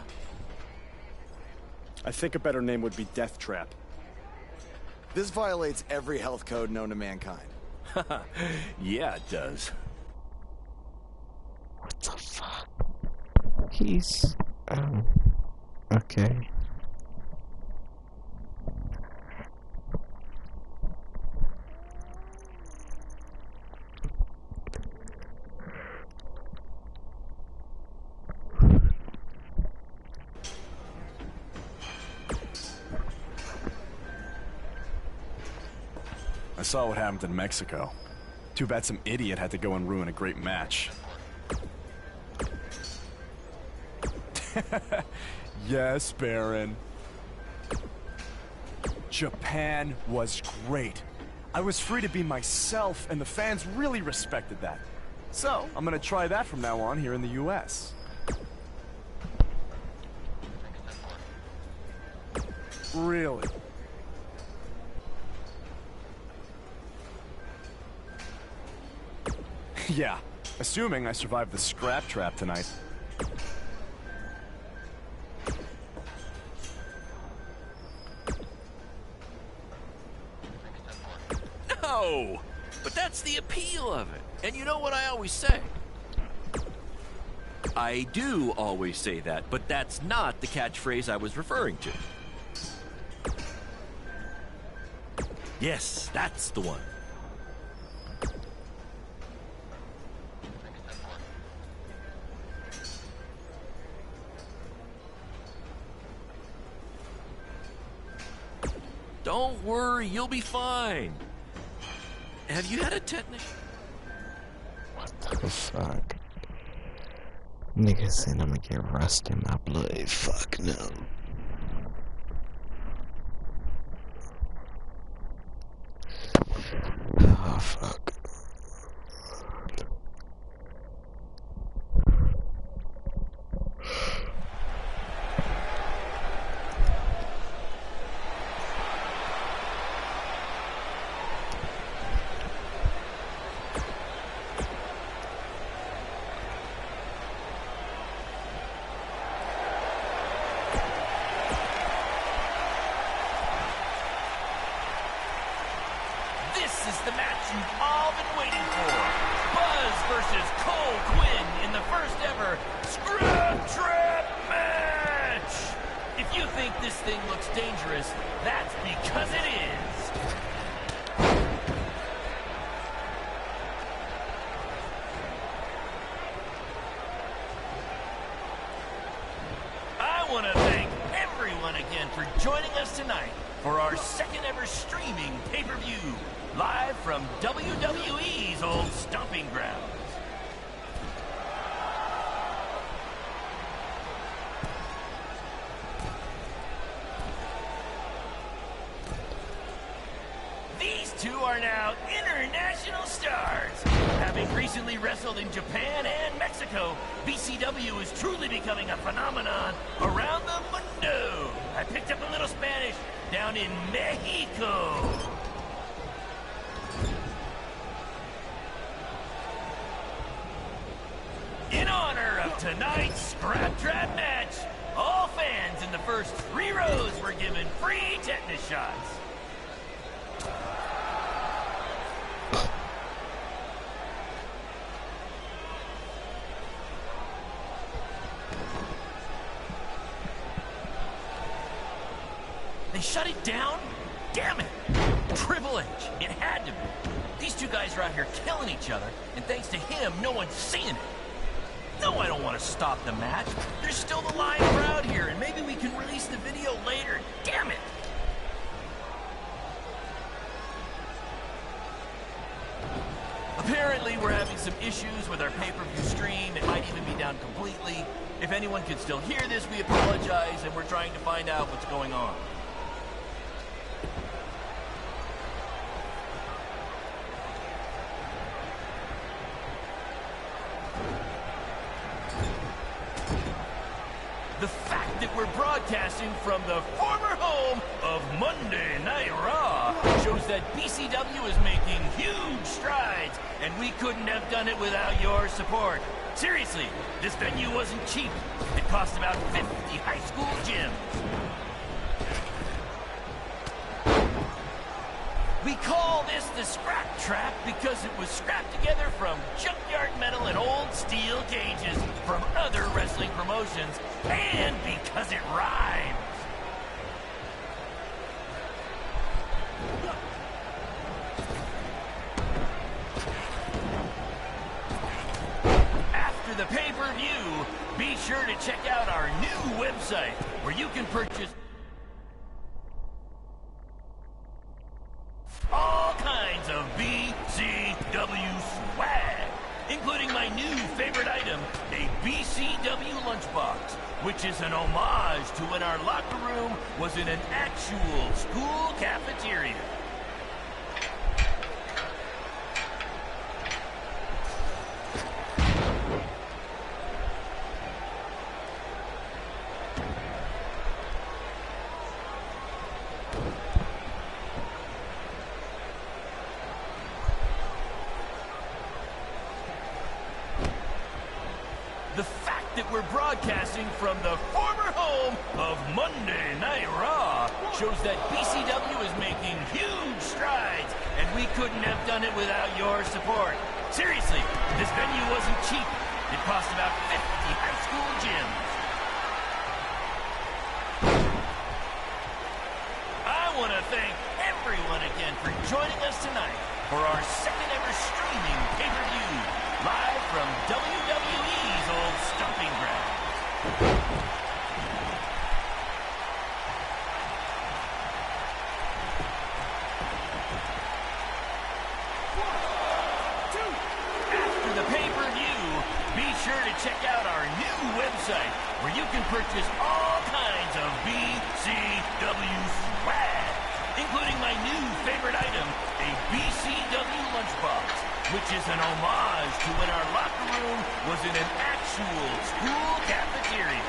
I think a better name would be Death Trap. This violates every health code known to mankind. Yeah, it does. What the fuck? He's... okay. I saw what happened in Mexico. Too bad some idiot had to go and ruin a great match. Yes, Baron. Japan was great. I was free to be myself, and the fans really respected that. So, I'm gonna try that from now on here in the US. Really? Yeah, assuming I survive the Scrap Trap tonight. No! But that's the appeal of it. And you know what I always say? I do always say that, but that's not the catchphrase I was referring to. Yes, that's the one. Don't worry, you'll be fine. Have you had a tetanus? What the fuck? Nigga said I'm gonna get rust in my blood. Fuck no. Oh fuck. This is the match you've all been waiting for. Buzz versus Cole Quinn in the first ever Scrap Trap match. If you think this thing looks dangerous, that's because it is. I want to thank everyone again for joining us tonight for our second ever streaming pay-per-view, live from WWE's old stomping grounds. These two are now international stars. Having recently wrestled in Japan and Mexico, BCW is truly becoming a phenomenon around the mundo. I picked up a little Spanish down in Mexico. In honor of tonight's Scrap Trap match, all fans in the first 3 rows were given free tetanus shots. shut it down? Damn it! Triple H, it had to be. These two guys are out here killing each other, and thanks to him, no one's seeing it. No, I don't want to stop the match. There's still the live crowd here, and maybe we can release the video later. Damn it! Apparently, we're having some issues with our pay-per-view stream. It might even be down completely. If anyone can still hear this, we apologize, and we're trying to find out what's going on. The fact that we're broadcasting from the former home of Monday Night Raw shows that BCW is making huge strides, and we couldn't have done it without your support. Seriously, this venue wasn't cheap. It cost about 50 high school gyms. We call this the Scrap Trap because it was scrapped together from junkyard metal and old steel cages from other wrestling promotions, and because it rhymes. After the pay-per-view, be sure to check out our new website where you can purchase all kinds of BCW swag, including my new favorite item, a BCW lunchbox, which is an homage to when our locker room was in an actual school cafeteria. The fact that we're broadcasting from the former home of Monday Night Raw shows that BCW is making huge strides, and we couldn't have done it without your support. Seriously, this venue wasn't cheap. It cost about 50 high school gyms. I want to thank everyone again for joining us tonight for our second ever streaming pay-per-view, live from WWE's old stomping ground. After the pay-per-view, be sure to check out our new website where you can purchase all kinds of BCW swag, including my new favorite item, a BCW lunchbox, which is an homage to when our locker room was in an actual school cafeteria.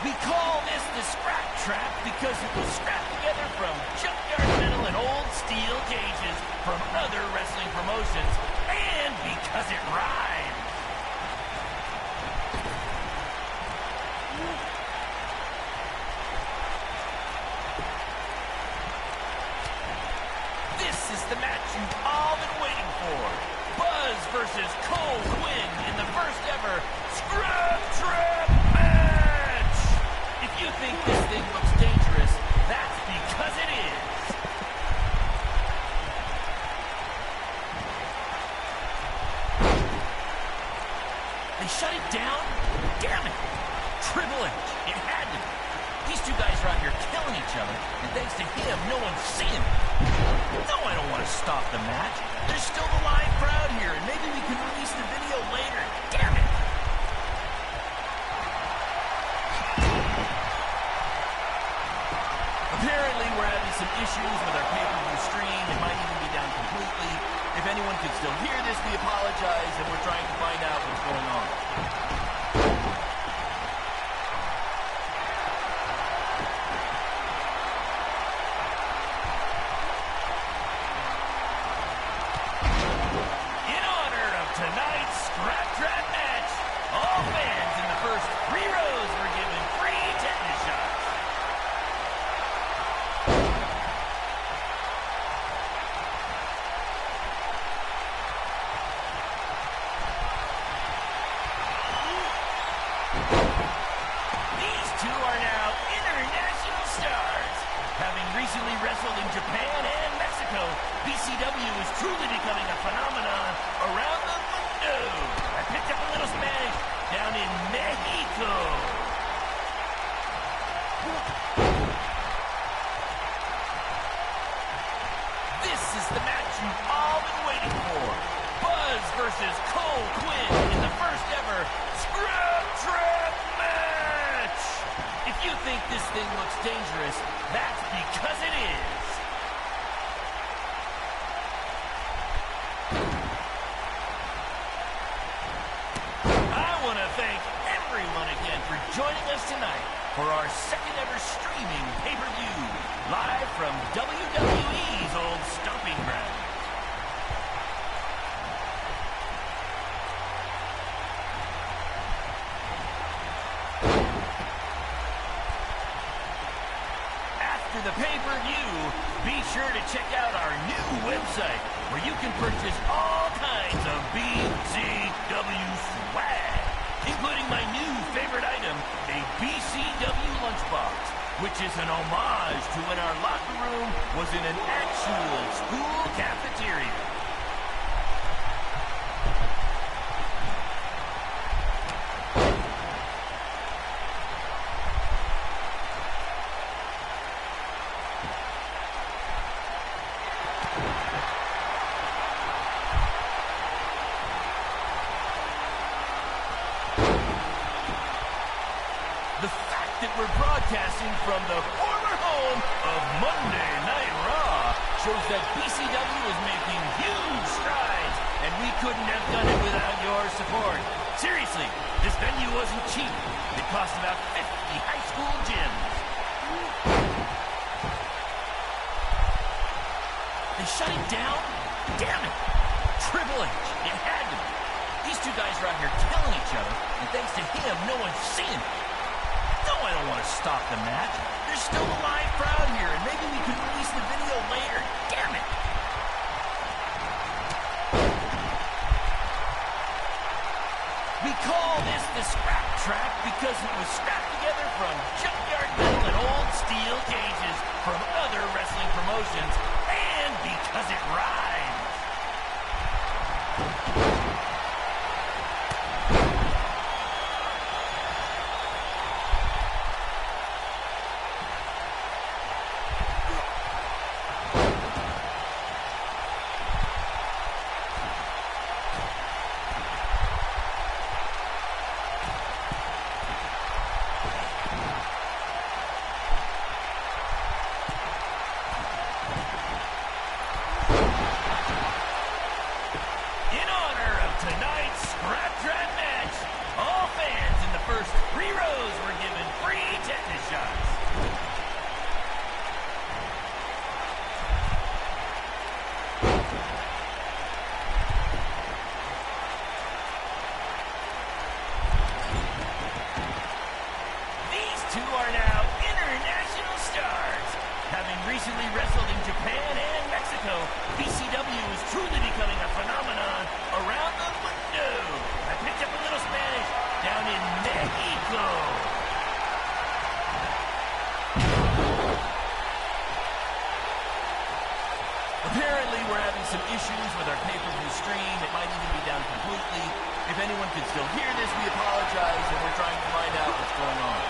We call this the Scrap Trap because it was scrapped together from junkyard metal and old steel cages from other wrestling promotions, and because it rhymes. This is the match you've all been waiting for. Buzz versus Cole Quinn in the first ever Scrap Trap match. If you think this thing looks dangerous, that's because it is. They shut it down? Damn it! Triple H, it had to be. These two guys are out here killing each other, and thanks to him, no one's seeing it. No, I don't want to stop the match. There's still the live crowd here, and maybe we can release the video later. Damn it! Apparently, we're having some issues with our pay-per-view stream. It might even be down completely. If anyone can still hear this, we apologize, and we're trying to find out what's going on. In honor of recently wrestled in Japan and Mexico, BCW is truly becoming a phenomenon around the mundo. I picked up a little Spanish down in Mexico. This is the match you've all been waiting for. Buzz versus Cole Quinn in the first ever Scrap Trap match. If you think this thing looks dangerous, that's because it is. I want to thank everyone again for joining us tonight for our second ever streaming pay-per-view, live from WWE's old stomping ground. After the pay-per-view, be sure to check out our new website where you can purchase all kinds of BCW swag, including my new favorite item, a BCW lunchbox, which is an homage to when our locker room was in an actual school cafeteria. The fact that we're broadcasting from the former home of Monday Night Raw shows that BCW is making huge strides, and we couldn't have done it without your support. Seriously, this venue wasn't cheap. It cost about 50 high school gyms. They shut it down? Damn it! Triple H, it had to be. These two guys are out here killing each other, and thanks to him, no one's seeing it. No, I don't want to stop the match. There's still a live crowd here, and maybe we can release the video later. Damn it! We call this the Scrap Trap because it was scrapped together from junkyard metal and old steel cages from other wrestling promotions, and because it rhymes. Recently wrestled in Japan and Mexico, BCW is truly becoming a phenomenon around the mundo. I picked up a little Spanish down in Mexico. Apparently, we're having some issues with our pay-per-view stream. It might even be down completely. If anyone can still hear this, we apologize, and we're trying to find out what's going on.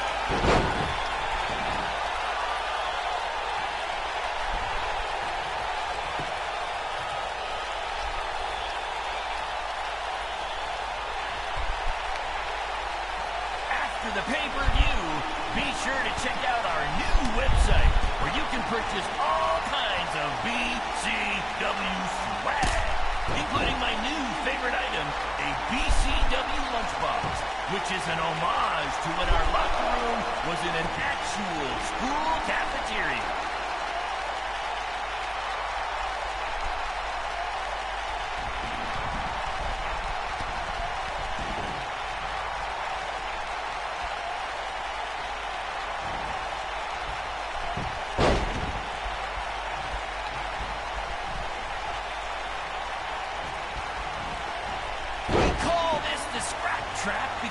The pay-per-view, be sure to check out our new website where you can purchase all kinds of BCW swag, including my new favorite item, a BCW lunchbox, which is an homage to when our locker room was in an actual school cafeteria.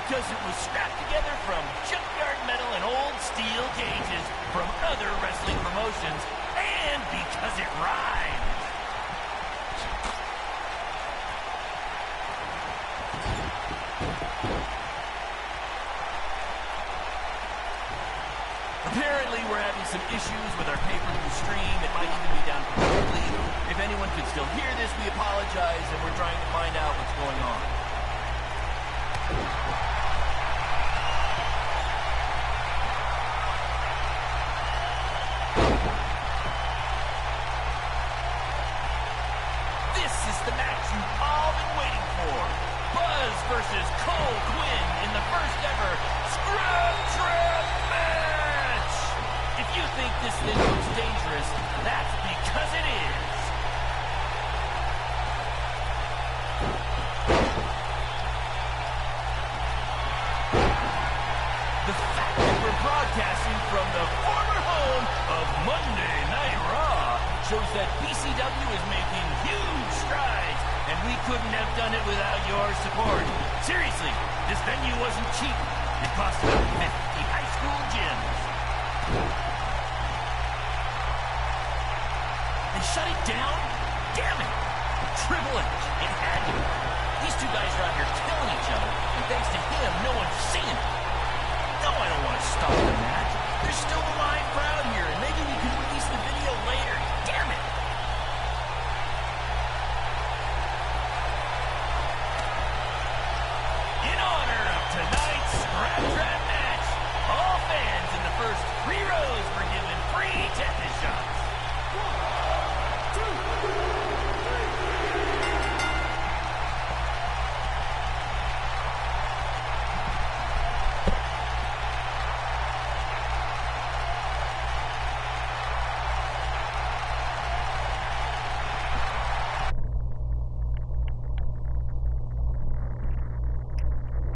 Because it was scrapped together from junkyard metal and old steel cages from other wrestling promotions, and because it rhymes. Apparently, we're having some issues with our pay-per-view stream. It might even be down completely. If anyone could still hear this, we apologize, and we're trying to find out what's going on. This is the match you've all been waiting for. Buzz versus Cole Quinn in the first ever Scrub Trap match. If you think this thing looks dangerous, that's because it is. The fact that we're broadcasting from the former home of Monday Night Raw shows that BCW is making huge strides, and we couldn't have done it without your support. Seriously, this venue wasn't cheap. It cost about 50 high school gyms. They shut it down? Damn it! Triple H, it had to. These two guys are out here killing each other, and thanks to him, no one's seeing it. No, I don't want to stop the match. There's still a live crowd here,